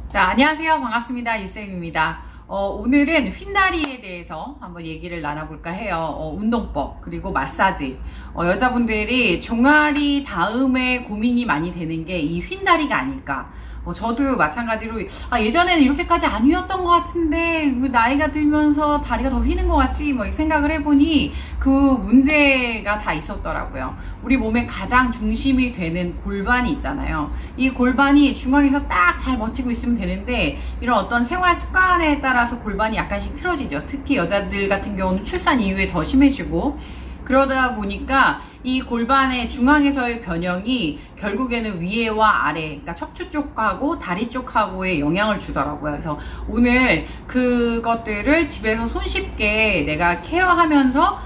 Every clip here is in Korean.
자, 안녕하세요. 반갑습니다. 유쌤입니다. 오늘은 휜다리에 대해서 한번 얘기를 나눠볼까 해요. 운동법, 그리고 마사지. 여자분들이 종아리 다음에 고민이 많이 되는 게 이 휜다리가 아닐까. 저도 마찬가지로 예전에는 이렇게까지 안 휘었던 것 같은데 왜 나이가 들면서 다리가 더 휘는 것 같지 뭐 생각을 해보니 그 문제가 다 있었더라고요. 우리 몸의 가장 중심이 되는 골반이 있잖아요. 이 골반이 중앙에서 딱 잘 버티고 있으면 되는데 이런 어떤 생활 습관에 따라서 골반이 약간씩 틀어지죠. 특히 여자들 같은 경우는 출산 이후에 더 심해지고, 그러다 보니까 이 골반의 중앙에서의 변형이 결국에는 위에와 아래, 그러니까 척추 쪽하고 다리 쪽하고의 영향을 주더라고요. 그래서 오늘 그것들을 집에서 손쉽게 내가 케어하면서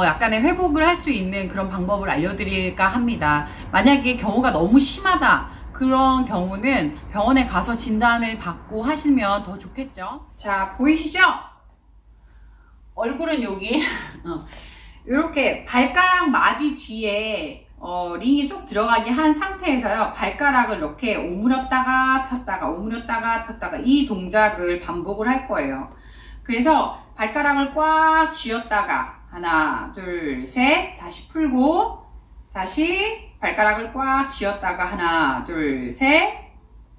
약간의 회복을 할 수 있는 그런 방법을 알려드릴까 합니다. 만약에 경우가 너무 심하다, 그런 경우는 병원에 가서 진단을 받고 하시면 더 좋겠죠. 자, 보이시죠? 얼굴은 여기 이렇게 발가락 마디 뒤에 링이 쏙 들어가게 한 상태에서요, 발가락을 이렇게 오므렸다가 폈다가 오므렸다가 폈다가 이 동작을 반복을 할 거예요. 그래서 발가락을 꽉 쥐었다가 하나 둘 셋 다시 풀고, 다시 발가락을 꽉 쥐었다가 하나 둘 셋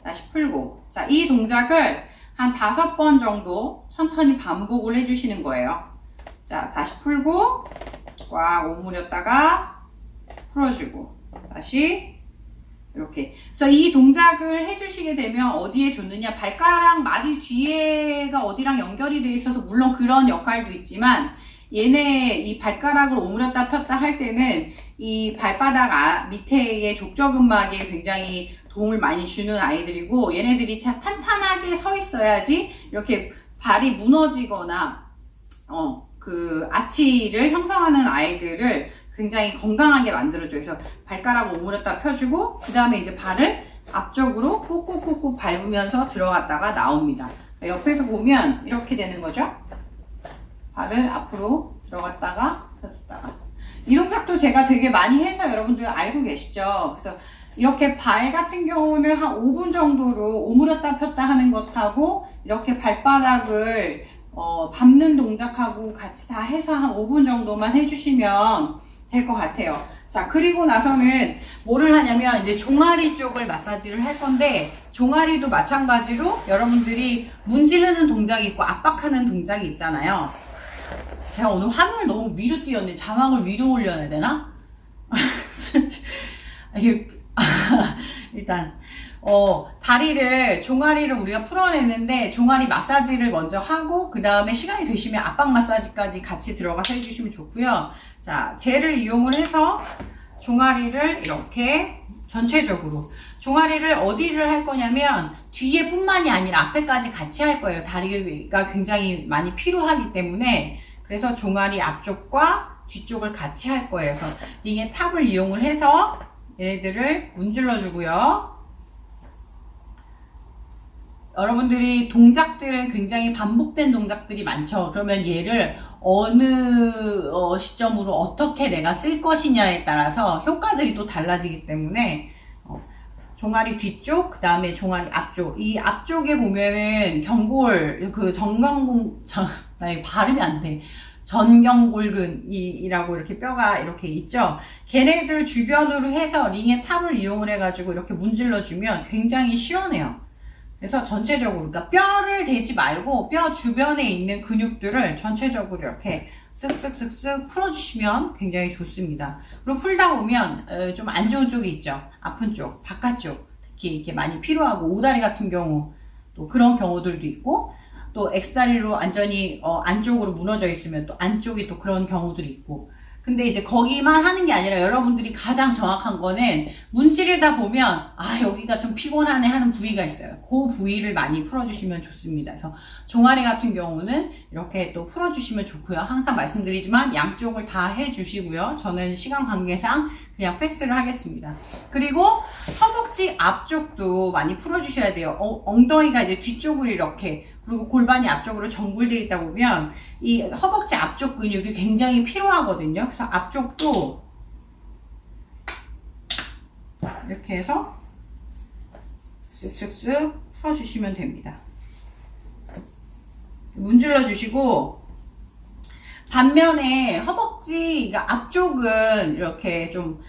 다시 풀고. 자, 이 동작을 한 5번 정도 천천히 반복을 해주시는 거예요. 자, 다시 풀고 꽉 오므렸다가 풀어주고 다시 이렇게. 그래서 이 동작을 해주시게 되면 어디에 좋느냐, 발가락 마디 뒤에가 어디랑 연결이 되어 있어서 물론 그런 역할도 있지만, 얘네 이 발가락을 오므렸다 폈다 할 때는 이 발바닥 밑에의 족저근막에 굉장히 도움을 많이 주는 아이들이고, 얘네들이 탄탄하게 서 있어야지 이렇게 발이 무너지거나 그 아치를 형성하는 아이들을 굉장히 건강하게 만들어줘요. 그래서 발가락을 오므렸다 펴주고, 그 다음에 이제 발을 앞쪽으로 꾹꾹꾹꾹 밟으면서 들어갔다가 나옵니다. 옆에서 보면 이렇게 되는 거죠. 발을 앞으로 들어갔다가 펴줬다가. 이 동작도 제가 되게 많이 해서 여러분들 알고 계시죠? 그래서 이렇게 발 같은 경우는 한 5분 정도로 오므렸다 폈다 하는 것하고 이렇게 발바닥을 밟는 동작하고 같이 다 해서 한 5분 정도만 해주시면 될 것 같아요. 자, 그리고 나서는 뭐를 하냐면 이제 종아리 쪽을 마사지를 할 건데, 종아리도 마찬가지로 여러분들이 문지르는 동작이 있고 압박하는 동작이 있잖아요. 제가 오늘 화면을 너무 위로 띄웠네. 자막을 위로 올려야 되나? 일단 다리를, 종아리를 우리가 풀어내는데 종아리 마사지를 먼저 하고, 그 다음에 시간이 되시면 압박 마사지까지 같이 들어가서 해주시면 좋고요. 자, 젤을 이용을 해서 종아리를 이렇게 전체적으로, 종아리를 어디를 할 거냐면 뒤에 뿐만이 아니라 앞에까지 같이 할 거예요. 다리가 굉장히 많이 필요하기 때문에. 그래서 종아리 앞쪽과 뒤쪽을 같이 할 거예요. 그래서 링의 탑을 이용을 해서 얘네들을 문질러 주고요. 여러분들이 동작들은 굉장히 반복된 동작들이 많죠. 그러면 얘를 어느 시점으로 어떻게 내가 쓸 것이냐에 따라서 효과들이 또 달라지기 때문에, 종아리 뒤쪽, 그 다음에 종아리 앞쪽, 이 앞쪽에 보면은 경골, 그 나 발음이 안 돼. 전경골근이라고 이렇게 뼈가 이렇게 있죠. 걔네들 주변으로 해서 링의 탑을 이용을 해가지고 이렇게 문질러주면 굉장히 시원해요. 그래서 전체적으로, 그러니까 뼈를 대지 말고 뼈 주변에 있는 근육들을 전체적으로 이렇게 쓱쓱쓱쓱 풀어주시면 굉장히 좋습니다. 그리고 풀다 보면 좀 안 좋은 쪽이 있죠. 아픈 쪽, 바깥쪽 특히 이렇게 많이 필요하고, 오다리 같은 경우 또 그런 경우들도 있고, 또 X다리로 완전히 안쪽으로 무너져 있으면 또 안쪽이 또 그런 경우들이 있고. 근데 이제 거기만 하는 게 아니라 여러분들이 가장 정확한 거는 문지르다 보면 여기가 좀 피곤하네 하는 부위가 있어요. 그 부위를 많이 풀어주시면 좋습니다. 그래서 종아리 같은 경우는 이렇게 또 풀어주시면 좋고요. 항상 말씀드리지만 양쪽을 다 해주시고요. 저는 시간 관계상 그냥 패스를 하겠습니다. 그리고 허벅지 앞쪽도 많이 풀어주셔야 돼요. 엉덩이가 이제 뒤쪽으로 이렇게, 그리고 골반이 앞쪽으로 정굴되어 있다 보면 이 허벅지 앞쪽 근육이 굉장히 필요하거든요. 그래서 앞쪽도 이렇게 해서 쓱쓱쓱 풀어주시면 됩니다. 문질러 주시고, 반면에 허벅지, 그러니까 앞쪽은 이렇게 좀,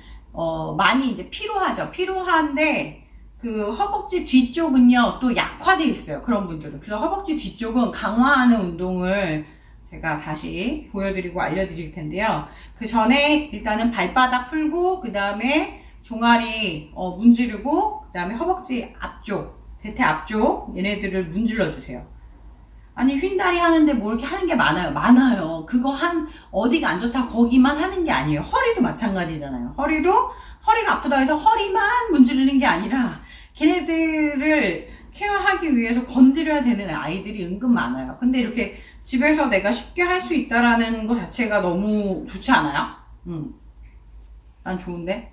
많이 이제 피로하죠. 피로한데, 그 허벅지 뒤쪽은요, 또 약화되어 있어요. 그런 분들은. 그래서 허벅지 뒤쪽은 강화하는 운동을 제가 다시 보여드리고 알려드릴 텐데요. 그 전에 일단은 발바닥 풀고, 그 다음에 종아리 문지르고, 그 다음에 허벅지 앞쪽, 대퇴 앞쪽, 얘네들을 문질러 주세요. 아니, 휜다리 하는데 뭐 이렇게 하는 게 많아요. 많아요. 그거 어디가 안 좋다, 거기만 하는 게 아니에요. 허리도 마찬가지잖아요. 허리가 아프다 해서 허리만 문지르는 게 아니라, 걔네들을 케어하기 위해서 건드려야 되는 아이들이 은근 많아요. 근데 이렇게 집에서 내가 쉽게 할 수 있다라는 것 자체가 너무 좋지 않아요? 난 좋은데?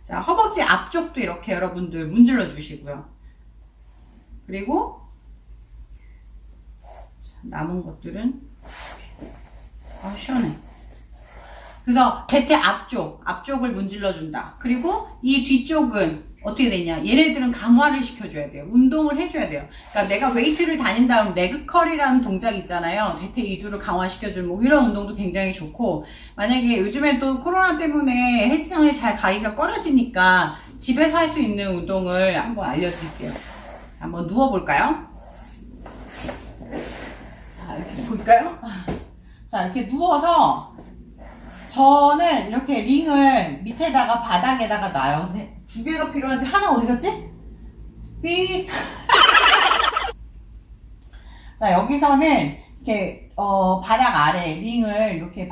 자, 허벅지 앞쪽도 이렇게 여러분들 문질러 주시고요. 그리고 남은 것들은 시원해. 그래서 대퇴 앞쪽을 문질러 준다. 그리고 이 뒤쪽은 어떻게 되냐, 얘네들은 강화를 시켜줘야 돼요. 운동을 해줘야 돼요. 그러니까 내가 웨이트를 다닌 다음 레그컬이라는 동작 있잖아요. 대퇴 이두를 강화시켜주는 뭐 이런 운동도 굉장히 좋고, 만약에 요즘에 또 코로나 때문에 헬스장을 잘 가기가 꺼려지니까 집에서 할 수 있는 운동을 한번 알려드릴게요. 한번 누워볼까요? 자, 이렇게 볼까요? 자, 이렇게 누워서 저는 이렇게 링을 밑에다가 바닥에다가 놔요. 근데 두 개가 필요한데 하나 어디 갔지? 삐. 자, 여기서는 이렇게 바닥 아래 링을 이렇게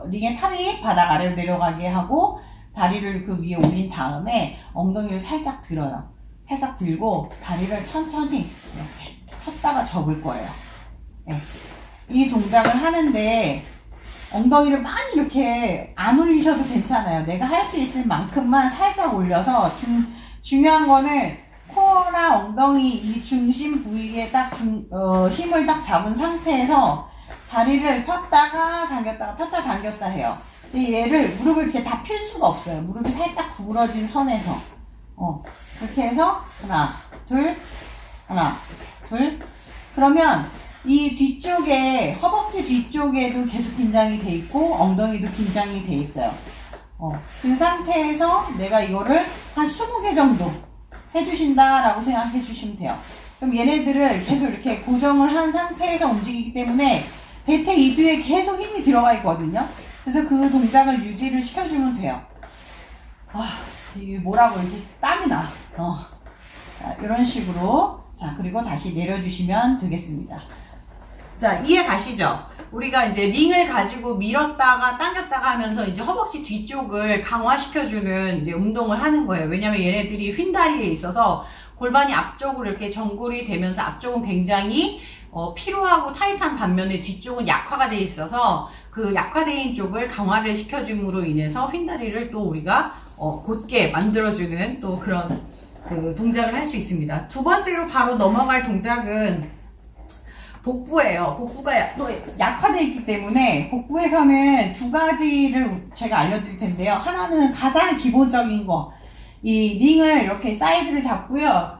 링의 탑이 바닥 아래로 내려가게 하고, 다리를 그 위에 올린 다음에 엉덩이를 살짝 들어요. 살짝 들고 다리를 천천히 이렇게 폈다가 접을 거예요. 네. 이 동작을 하는데 엉덩이를 많이 이렇게 안 올리셔도 괜찮아요. 내가 할 수 있을 만큼만 살짝 올려서, 중요한 거는 코어나 엉덩이 이 중심 부위에 딱 힘을 딱 잡은 상태에서 다리를 폈다가 당겼다가 폈다 당겼다 해요. 근데 얘를 무릎을 이렇게 다 필 수가 없어요. 무릎이 살짝 구부러진 선에서 그렇게 해서 하나 둘 그러면 이 뒤쪽에, 허벅지 뒤쪽에도 계속 긴장이 돼 있고 엉덩이도 긴장이 돼 있어요. 그 상태에서 내가 이거를 한 20개 정도 해주신다라고 생각해 주시면 돼요. 그럼 얘네들을 계속 이렇게 고정을 한 상태에서 움직이기 때문에 대퇴 이두에 계속 힘이 들어가 있거든요. 그래서 그 동작을 유지를 시켜주면 돼요. 이게 뭐라고 이렇게 땀이 나. 자, 이런 식으로. 자, 그리고 다시 내려주시면 되겠습니다. 자, 이해 가시죠? 우리가 이제 링을 가지고 밀었다가 당겼다가 하면서 이제 허벅지 뒤쪽을 강화시켜주는 이제 운동을 하는 거예요. 왜냐면 얘네들이 휜다리에 있어서 골반이 앞쪽으로 이렇게 정굴이 되면서 앞쪽은 굉장히 피로하고 타이트한 반면에 뒤쪽은 약화가 되어 있어서 그 약화된 쪽을 강화를 시켜줌으로 인해서 휜다리를 또 우리가 곧게 만들어주는 또 그런 그 동작을 할 수 있습니다. 두 번째로 바로 넘어갈 동작은 복부예요. 복부가 또 약화되어 있기 때문에 복부에서는 두 가지를 제가 알려드릴 텐데요. 하나는 가장 기본적인 거, 이 링을 이렇게 사이드를 잡고요.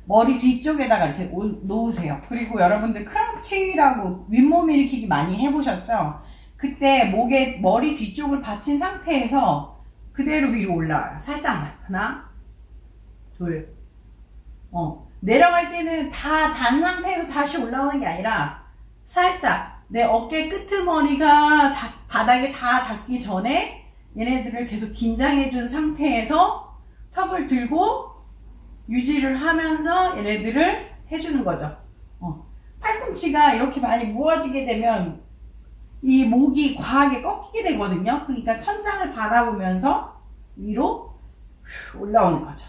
머리 뒤쪽에다가 이렇게 놓으세요. 그리고 여러분들 크런치라고 윗몸 일으키기 많이 해보셨죠? 그때 머리 뒤쪽을 받친 상태에서 그대로 위로 올라와요. 살짝만. 하나, 둘. 내려갈 때는 다 단 상태에서 다시 올라오는 게 아니라 살짝 내 어깨 끄트머리가 바닥에 다 닿기 전에 얘네들을 계속 긴장해준 상태에서 턱을 들고 유지를 하면서 얘네들을 해주는 거죠. 팔꿈치가 이렇게 많이 모아지게 되면 이 목이 과하게 꺾이게 되거든요. 그러니까 천장을 바라보면서 위로 올라오는 거죠.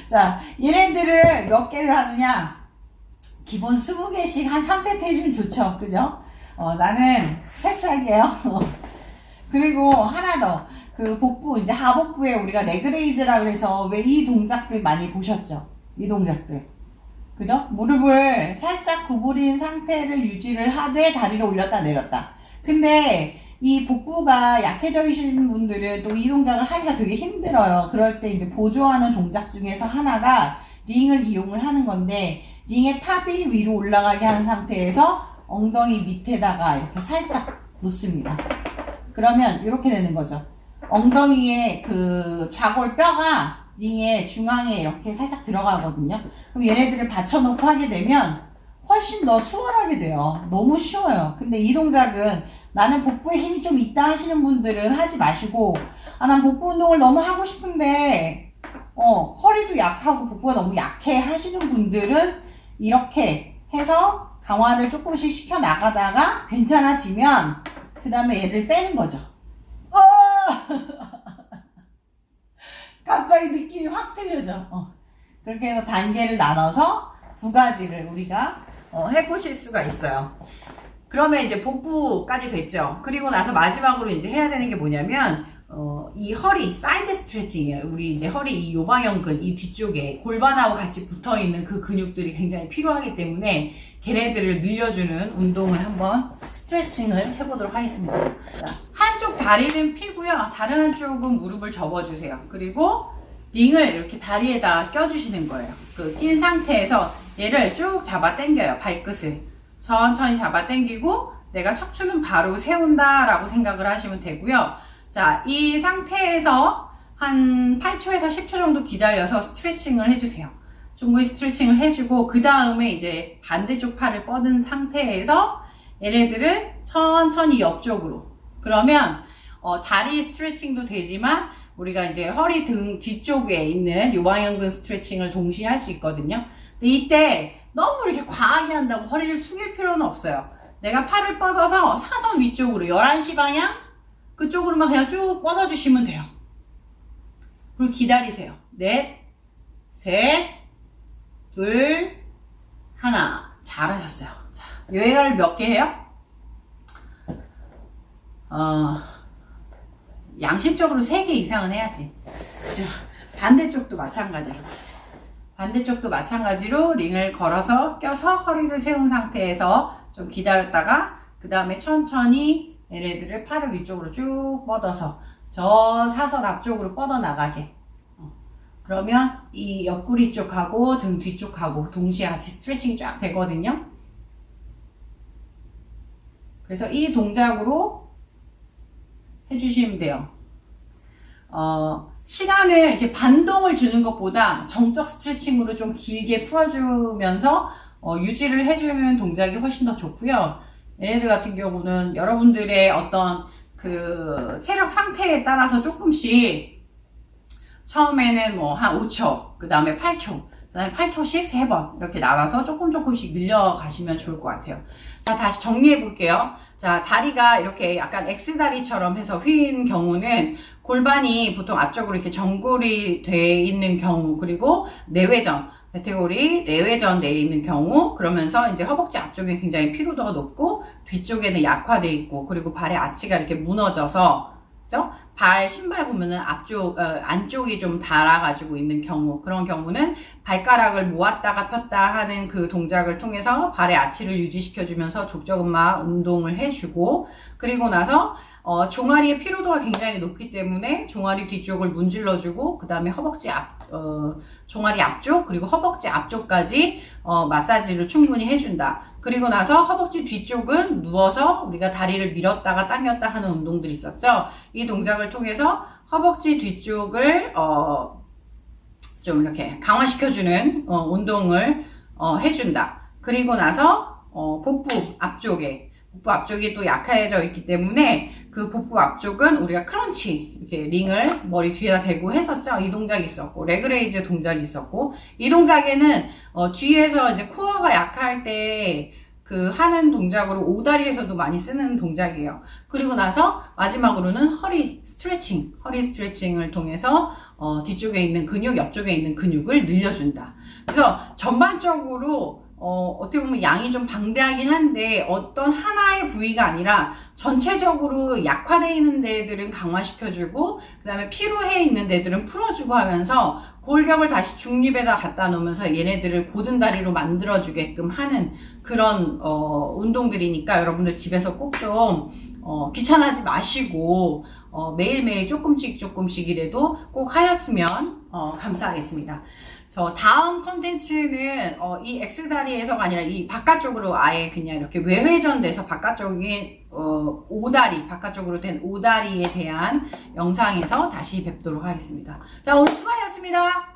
자, 얘네들을 몇 개를 하느냐? 기본 20개씩 한 3세트 해주면 좋죠. 그죠? 나는 패스할게요. 그리고 하나 더. 그 복부, 이제 하복부에 우리가 레그레이즈라 그래서 왜 이 동작들 많이 보셨죠? 이 동작들. 그죠? 무릎을 살짝 구부린 상태를 유지를 하되 다리를 올렸다 내렸다. 근데 이 복부가 약해져 계신 분들은 또 이 동작을 하기가 되게 힘들어요. 그럴 때 이제 보조하는 동작 중에서 하나가 링을 이용을 하는 건데, 링의 탑이 위로 올라가게 하는 상태에서 엉덩이 밑에다가 이렇게 살짝 놓습니다. 그러면 이렇게 되는 거죠. 엉덩이에 그 좌골 뼈가 링의 중앙에 이렇게 살짝 들어가거든요. 그럼 얘네들을 받쳐놓고 하게 되면 훨씬 더 수월하게 돼요. 너무 쉬워요. 근데 이 동작은 나는 복부에 힘이 좀 있다 하시는 분들은 하지 마시고, 난 복부 운동을 너무 하고 싶은데 허리도 약하고 복부가 너무 약해 하시는 분들은 이렇게 해서 강화를 조금씩 시켜 나가다가 괜찮아지면 그 다음에 얘를 빼는 거죠. 갑자기 느낌이 확 틀려져. 그렇게 해서 단계를 나눠서 두 가지를 우리가 해보실 수가 있어요. 그러면 이제 복부까지 됐죠. 그리고 나서 마지막으로 이제 해야 되는 게 뭐냐면 이 허리 사이드 스트레칭이에요. 우리 이제 허리 이 요방형근 이 뒤쪽에 골반하고 같이 붙어 있는 그 근육들이 굉장히 필요하기 때문에 걔네들을 늘려주는 운동을 한번 스트레칭을 해보도록 하겠습니다. 자, 한쪽 다리는 펴고요. 다른 한쪽은 무릎을 접어주세요. 그리고 링을 이렇게 다리에다 껴주시는 거예요. 그 낀 상태에서 얘를 쭉 잡아 당겨요. 발끝을 천천히 잡아 당기고 내가 척추는 바로 세운다 라고 생각을 하시면 되고요. 자, 이 상태에서 한 8초에서 10초 정도 기다려서 스트레칭을 해주세요. 충분히 스트레칭을 해주고 그 다음에 이제 반대쪽 팔을 뻗은 상태에서 얘네들을 천천히 옆쪽으로, 그러면 다리 스트레칭도 되지만 우리가 이제 허리 등 뒤쪽에 있는 요방형근 스트레칭을 동시에 할 수 있거든요. 근데 이때 너무 이렇게 과하게 한다고 허리를 숙일 필요는 없어요. 내가 팔을 뻗어서 사선 위쪽으로 11시 방향 그쪽으로만 그냥 쭉 뻗어주시면 돼요. 그리고 기다리세요. 넷, 셋, 둘, 하나. 잘하셨어요. 자, 요해를 몇 개 해요? 양심적으로 3개 이상은 해야지. 그죠? 반대쪽도 마찬가지로 링을 걸어서 껴서 허리를 세운 상태에서 좀 기다렸다가 그 다음에 천천히 얘네들을 팔을 위쪽으로 쭉 뻗어서 저 사선 앞쪽으로 뻗어나가게. 그러면 이 옆구리 쪽하고 등 뒤쪽하고 동시에 같이 스트레칭이 쫙 되거든요. 그래서 이 동작으로 해주시면 돼요. 시간을 이렇게 반동을 주는 것보다 정적 스트레칭으로 좀 길게 풀어주면서 유지를 해주는 동작이 훨씬 더 좋고요. 얘네들 같은 경우는 여러분들의 어떤 그 체력 상태에 따라서 조금씩 처음에는 뭐 한 5초, 그 다음에 8초, 그 다음에 8초씩 3번 이렇게 나눠서 조금씩 늘려가시면 좋을 것 같아요. 자, 다시 정리해 볼게요. 자, 다리가 이렇게 약간 X다리처럼 해서 휜 경우는 골반이 보통 앞쪽으로 이렇게 정골이 돼 있는 경우, 그리고 내외전, 카테고리 내외전 내에 있는 경우, 그러면서 이제 허벅지 앞쪽에 굉장히 피로도가 높고 뒤쪽에는 약화돼 있고, 그리고 발의 아치가 이렇게 무너져서, 그죠? 발 신발 보면은 안쪽이 좀 닳아가지고 있는 경우, 그런 경우는 발가락을 모았다가 폈다 하는 그 동작을 통해서 발의 아치를 유지시켜주면서 족저근막 운동을 해주고, 그리고 나서 종아리의 피로도가 굉장히 높기 때문에 종아리 뒤쪽을 문질러주고, 그 다음에 허벅지 종아리 앞쪽, 그리고 허벅지 앞쪽까지 마사지를 충분히 해준다. 그리고 나서 허벅지 뒤쪽은 누워서 우리가 다리를 밀었다가 당겼다 하는 운동들이 있었죠. 이 동작을 통해서 허벅지 뒤쪽을 좀 이렇게 강화시켜주는 운동을 해준다. 그리고 나서 복부 앞쪽이 또 약해져 있기 때문에 그 복부 앞쪽은 우리가 크런치, 이렇게 링을 머리 뒤에다 대고 했었죠. 이 동작이 있었고, 레그레이즈 동작이 있었고, 이 동작에는 뒤에서 이제 코어가 약할 때 그 하는 동작으로 오다리에서도 많이 쓰는 동작이에요. 그리고 나서 마지막으로는 허리 스트레칭을 통해서 뒤쪽에 있는 근육, 옆쪽에 있는 근육을 늘려준다. 그래서 전반적으로 어떻게 보면 양이 좀 방대하긴 한데 어떤 하나의 부위가 아니라 전체적으로 약화되어 있는 데들은 강화시켜주고, 그 다음에 피로해 있는 데들은 풀어주고 하면서 골격을 다시 중립에다 갖다 놓으면서 얘네들을 고든 다리로 만들어주게끔 하는 그런 운동들이니까 여러분들 집에서 꼭 좀 귀찮아하지 마시고 매일매일 조금씩이라도 꼭 하였으면 감사하겠습니다. 저 다음 컨텐츠는 이 X다리에서가 아니라 이 바깥쪽으로 아예 그냥 이렇게 외회전돼서 바깥쪽인 오다리, 바깥쪽으로 된 오다리에 대한 영상에서 다시 뵙도록 하겠습니다. 자, 오늘 수고하셨습니다.